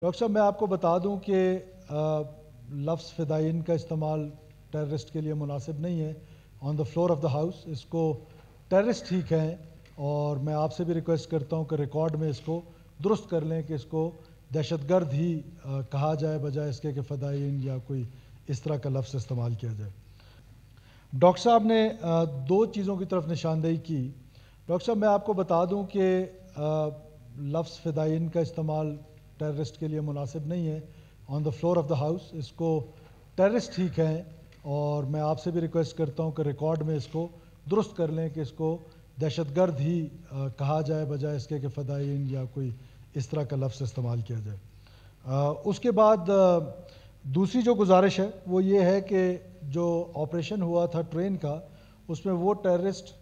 Doctor صاحب میں آپ کو بتا دوں کہ لفظ فدائین کا استعمال ٹیررسٹ کے لیے مناسب نہیں ہے on the floor of the house. اس کو ٹیررسٹ ہی کہیں اور میں آپ سے بھی ریکویسٹ کرتا ہوں کہ ریکارڈ میں اس کو درست کر لیں کہ اس کو دہشت گرد ہی کہا جائے بجائے اس کے کہ فدائین یا کوئی اس طرح کا لفظ استعمال کیا جائے. ڈاکٹر صاحب نے دو چیزوں کی طرف نشاندہی کی. ڈاکٹر صاحب میں آپ کو بتا دوں کہ لفظ فدائین کا استعمال ٹیررسٹ کے لیے مناسب نہیں ہے on the floor of the house. اس کو ٹیررسٹ ہی کہیں اور میں آپ سے بھی ریکویسٹ کرتا ہوں کہ ریکارڈ میں اس کو درست کر لیں کہ اس کو دہشت گرد ہی کہا جائے بجائے اس کے کہ فدائین یا کوئی اس طرح کا لفظ استعمال کیا جائے. اس کے بعد دوسری جو گزارش ہے وہ یہ ہے کہ جو آپریشن ہوا تھا ٹرین کا اس میں وہ ٹیررسٹ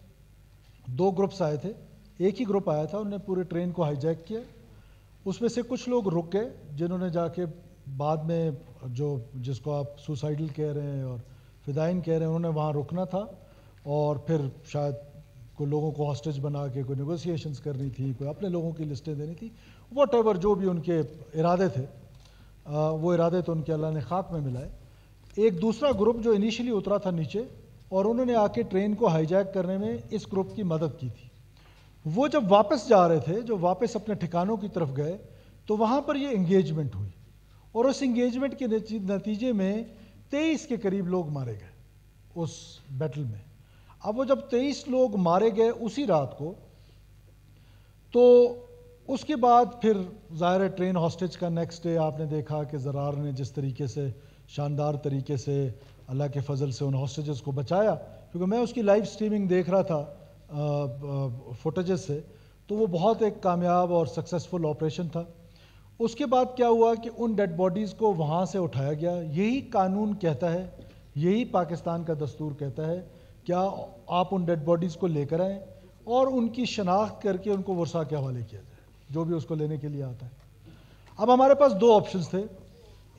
دو گروپس آئے تھے. ایک ہی گروپ آیا تھا, انہوں نے پورے ٹرین کو ہائی جیک کیا. اس میں سے کچھ لوگ رک گئے جنہوں نے جا کے بعد میں جس کو آپ سوسائڈل کہہ رہے ہیں اور فدائین کہہ رہے ہیں, انہوں نے وہاں رکنا تھا اور پھر شاید کوئی لوگوں کو ہاسٹیج بنا کے کوئی نیگوسیشنز کرنی تھی, کوئی اپنے لوگوں کی لسٹیں دینی تھی, واٹ ایور جو بھی ان کے ارادے تھے وہ ارادے تو ان کے اللہ نے خاک میں ملائے. ایک دوسرا گروپ جو انیشلی اترا تھا نیچے اور انہوں نے آ کے ٹرین کو ہائی جیک کرنے میں اس گروپ کی مدد کی تھی. وہ جب واپس جا رہے تھے, جو واپس اپنے ٹھکانوں کی طرف گئے تو وہاں پر یہ انگیجمنٹ ہوئی اور اس انگیجمنٹ کے نتیجے میں 23 کے قریب لوگ مارے گئے اس بیٹل میں. اب وہ جب 23 لوگ مارے گئے اسی رات کو, تو اس کے بعد پھر ظاہر ہے ٹرین ہاسٹیج کا نیکسٹ ڈے آپ نے دیکھا کہ زرار نے جس طریقے سے شاندار طریقے سے اللہ کے فضل سے ان ہاسٹیجز کو بچایا, کیونکہ میں اس کی لائیو سٹریمنگ دیکھ رہا تھا فوٹیجز سے, تو وہ بہت ایک کامیاب اور سکسیسفل آپریشن تھا. اس کے بعد کیا ہوا کہ ان ڈیڈ باڈیز کو وہاں سے اٹھایا گیا. یہی قانون کہتا ہے, یہی پاکستان کا دستور کہتا ہے کیا آپ ان ڈیڈ باڈیز کو لے کر آئیں اور ان کی شناخت کر کے ان کو ورثاء کے حوالے کیا جائے, جو بھی اس کو لینے کے لیے آتا ہے. اب ہمارے پاس دو آپشنز تھے.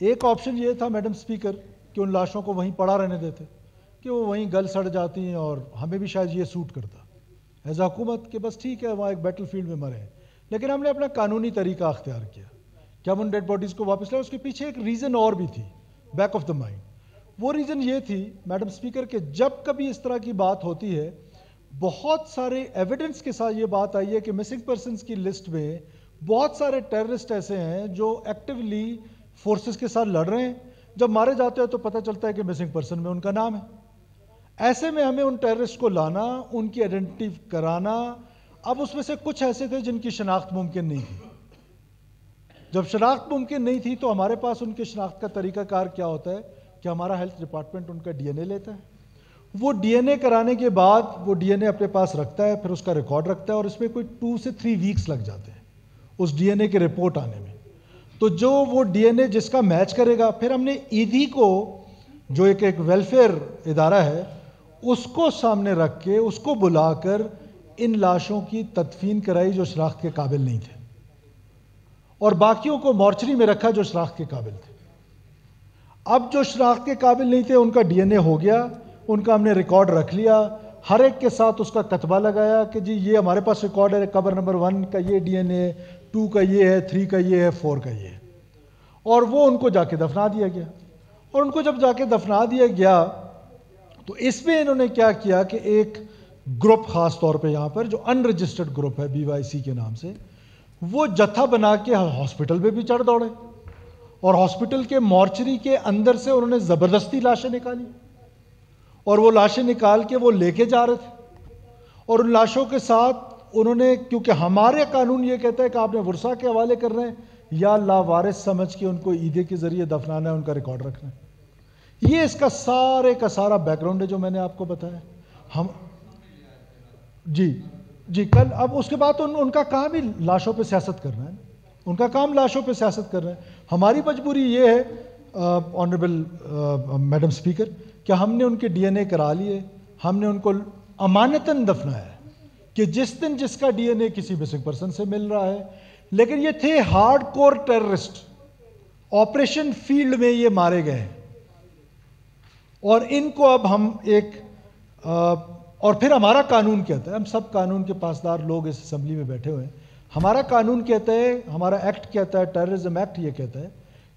ایک آپشن یہ تھا میڈم سپیکر کہ ان لاشوں کو وہیں پڑا رہنے دیتے کہ وہ وہیں گل سڑ جاتی ہیں اور ہمیں بھی شاید یہ سوٹ کرتا ایز حکومت کہ بس ٹھیک ہے وہاں ایک بیٹل فیلڈ میں مرے ہیں. لیکن ہم نے اپنا قانونی طریقہ اختیار کیا کہ ہم ان ڈیڈ باڈیز کو واپس لائیں. اس کے پیچھے ایک ریزن اور بھی تھی بیک آف دا مائنڈ. وہ ریزن یہ تھی میڈم سپیکر کہ جب کبھی اس طرح کی بات ہوتی ہے, بہت سارے ایویڈنس کے ساتھ یہ بات آئی ہے کہ مسنگ پرسنز کی لسٹ میں بہت سارے ٹیررسٹ ایسے ہیں جو ایکٹیولی فورسز کے ساتھ لڑ رہے ہیں. جب مارے جاتے ہیں تو پتہ چلتا ہے کہ مسنگ پرسن میں ان کا نام ہے. ایسے میں ہمیں ان ٹیررسٹ کو لانا, ان کی آئیڈینٹی کرانا. اب اس میں سے کچھ ایسے تھے جن کی شناخت ممکن نہیں تھی. جب شناخت ممکن نہیں تھی تو ہمارے پاس ان کی شناخت کا طریقہ کار کیا ہوتا ہے کہ ہمارا ہیلتھ ڈپارٹمنٹ ان کا ڈی این اے لیتا ہے. وہ ڈی این اے کرانے کے بعد وہ ڈی این اے اپنے پاس رکھتا ہے, پھر اس کا ریکارڈ رکھتا ہے اور اس میں کوئی 2 سے 3 ویکس لگ جاتے ہیں اس ڈی این اے کے رپورٹ آنے میں. تو جو وہ ڈی این اے جس کا میچ کرے گا, پھر ہم نے ایدھی کو جو ایک ویلفیئر ادارہ ہے اس کو سامنے رکھ کے اس کو بلا کر ان لاشوں کی تدفین کرائی جو شناخت کے قابل نہیں تھے, اور باقیوں کو مورچری میں رکھا جو شناخت کے قابل تھے. اب جو شناخت کے قابل نہیں تھے ان کا ڈی این اے ہو گیا, ان کا ہم نے ریکارڈ رکھ لیا, ہر ایک کے ساتھ اس کا کتبہ لگایا کہ جی یہ ہمارے پاس ریکارڈ ہے, قبر نمبر 1 کا یہ ڈی این اے, 2 کا یہ ہے, 3 کا یہ ہے, 4 کا یہ ہے. اور وہ ان کو جا کے دفنا دیا گیا. اور ان کو جب جا کے دفنا دیا گیا تو اس میں انہوں نے کیا کیا کہ ایک گروپ خاص طور پہ یہاں پر جو ان رجسٹرڈ گروپ ہے BYC کے نام سے, وہ جتھا بنا کے ہاسپٹل پہ بھی چڑھ دوڑے اور ہاسپٹل کے مورچری کے اندر سے انہوں نے زبردستی لاشیں نکالی اور وہ لاشیں نکال کے وہ لے کے جا رہے تھے. اور ان لاشوں کے ساتھ انہوں نے, کیونکہ ہمارے قانون یہ کہتا ہے کہ آپ نے ورثاء کے حوالے کرنا ہے یا لاوارث سمجھ کے ان کو عیدے کے ذریعے دفنانا ہے, ان کا ریکارڈ رکھنا ہے. یہ اس کا سارے کا سارا بیک گراؤنڈ ہے جو میں نے آپ کو بتایا. ہم جی کل اب اس کے بعد ان کا کام ہی لاشوں پہ سیاست کرنا ہے, ان کا کام لاشوں پہ سیاست کرنا ہے. ہماری مجبوری یہ ہے آنریبل میڈم سپیکر کہ ہم نے ان کے ڈی این اے کرا لیے, ہم نے ان کو امانتاً دفنایا ہے کہ جس دن جس کا ڈی این اے کسی مسنگ پرسن سے مل رہا ہے. لیکن یہ تھے hard core terrorist, operation field میں یہ مارے گئے ہیں, اور ان کو اب ہم ایک اور پھر ہمارا قانون کہتا ہے, ہم سب قانون کے پاسدار لوگ اس اسمبلی میں بیٹھے ہوئے ہیں, ہمارا قانون کہتا ہے، ہمارا ایکٹ کہتا ہے، ٹیررزم ایکٹ یہ کہتا ہے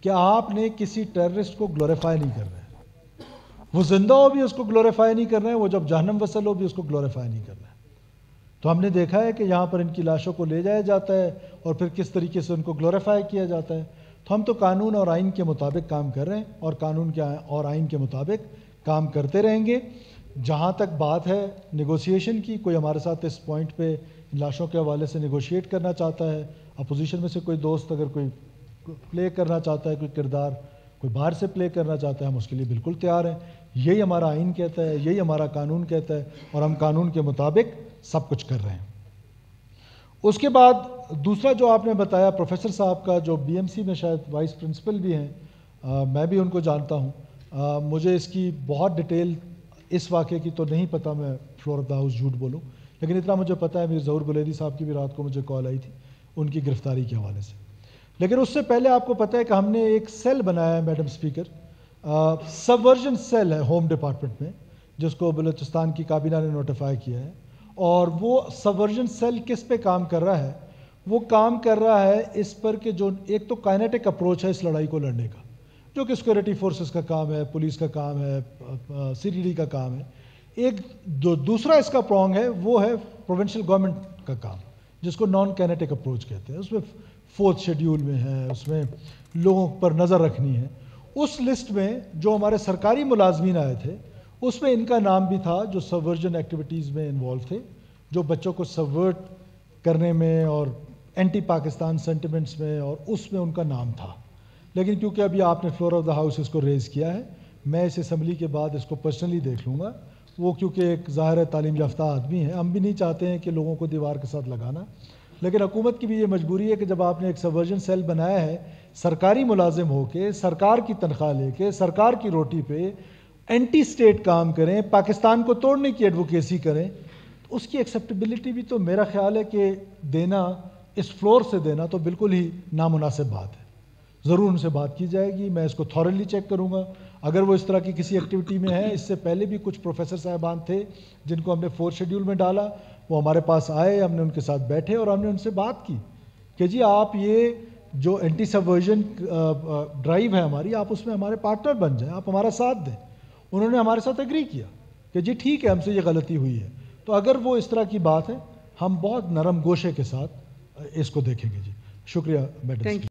کہ آپ نے کسی ٹیررسٹ کو گلوریفائی نہیں کرنا ہے. وہ زندہ ہو بھی اس کو گلوریفائی نہیں کرنا ہے، وہ جب جہنم وصل ہو بھی اس کو گلوریفائی نہیں کرنا ہے. تو ہم نے دیکھا ہے کہ یہاں پر ان کی لاشوں کو لے جایا جاتا ہے اور پھر کس طریقے سے ان کو گلوریفائی کیا جاتا ہے. تو ہم تو قانون اور آئین کے مطابق کام کر رہے ہیں اور قانون کے اور آئین کے مطابق کام کرتے رہیں گے. جہاں تک بات ہے نیگوسیشن کی، کوئی ہمارے ساتھ اس پوائنٹ پہ لاشوں کے حوالے سے نیگوشیٹ کرنا چاہتا ہے، اپوزیشن میں سے کوئی دوست اگر کوئی پلے کرنا چاہتا ہے، کوئی کردار کوئی باہر سے پلے کرنا چاہتا ہے، ہم اس کے لیے بالکل تیار ہیں. یہی ہمارا آئین کہتا ہے، یہی ہمارا قانون کہتا ہے اور ہم قانون کے مطابق سب کچھ کر رہے ہیں. اس کے بعد دوسرا جو آپ نے بتایا پروفیسر صاحب کا، جو بی ایم سی میں شاید وائس پرنسپل بھی ہیں، میں بھی ان کو جانتا ہوں. مجھے اس کی بہت ڈیٹیل اس واقعے کی تو نہیں پتہ، میں فلور آف دا ہاؤس جھوٹ بولوں، لیکن اتنا مجھے پتہ ہے میر ظہور گلیری صاحب کی بھی رات کو مجھے کال آئی تھی ان کی گرفتاری کے حوالے سے. لیکن اس سے پہلے آپ کو پتہ ہے کہ ہم نے ایک سیل بنایا ہے میڈم اسپیکر، سبورژن سیل ہے ہوم ڈپارٹمنٹ میں، جس کو بلوچستان کی کابینہ نے نوٹیفائی کیا ہے. اور وہ سبورژن سیل کس پہ کام کر رہا ہے؟ وہ کام کر رہا ہے اس پر کہ جو ایک تو کائنیٹک اپروچ ہے اس لڑائی کو لڑنے کا، جو کہ سیکورٹی فورسز کا کام ہے، پولیس کا کام ہے، سی ٹی ڈی کا کام ہے. ایک جو دوسرا اس کا پرونگ ہے وہ ہے پروونشل گورنمنٹ کا کام، جس کو نان کائنیٹک اپروچ کہتے ہیں. اس میں 4th شیڈیول میں ہے، اس میں لوگوں پر نظر رکھنی ہے. اس لسٹ میں جو ہمارے سرکاری ملازمین آئے تھے اس میں ان کا نام بھی تھا جو سبورژن ایکٹیویٹیز میں انوالو تھے، جو بچوں کو سبورٹ کرنے میں اور اینٹی پاکستان سینٹیمنٹس میں، اور اس میں ان کا نام تھا. لیکن کیونکہ ابھی آپ نے فلور آف دا ہاؤس اس کو ریز کیا ہے، میں اس اسمبلی کے بعد اس کو پرسنلی دیکھ لوں گا. وہ کیونکہ ایک ظاہر تعلیم یافتہ آدمی ہے، ہم بھی نہیں چاہتے ہیں کہ لوگوں کو دیوار کے ساتھ لگانا، لیکن حکومت کی بھی یہ مجبوری ہے کہ جب آپ نے ایک سبورژن سیل بنایا ہے، سرکاری ملازم ہو کے، سرکار کی تنخواہ لے کے، سرکار کی روٹی پہ اینٹی اسٹیٹ کام کریں، پاکستان کو توڑنے کی ایڈوکیسی کریں، تو اس کی ایکسیپٹیبلٹی بھی تو میرا خیال ہے کہ دینا، اس فلور سے دینا تو بالکل ہی نامناسب بات ہے. ضرور ان سے بات کی جائے گی، میں اس کو تھورلی چیک کروں گا. اگر وہ اس طرح کی کسی ایکٹیویٹی میں ہے، اس سے پہلے بھی کچھ پروفیسر صاحبان تھے جن کو ہم نے 4th شیڈیول میں ڈالا، وہ ہمارے پاس آئے، ہم نے ان کے ساتھ بیٹھے اور ہم نے ان سے بات کی کہ جی آپ یہ جو اینٹی سبورژن ڈرائیو ہے ہماری، آپ اس میں ہمارے پارٹنر بن جائیں، آپ ہمارا ساتھ دیں. انہوں نے ہمارے ساتھ ایگری کیا کہ جی ٹھیک ہے، ہم سے یہ غلطی ہوئی ہے. تو اگر وہ اس طرح کی بات ہے، ہم بہت نرم گوشے کے ساتھ اس کو دیکھیں گے. جی شکریہ میڈم.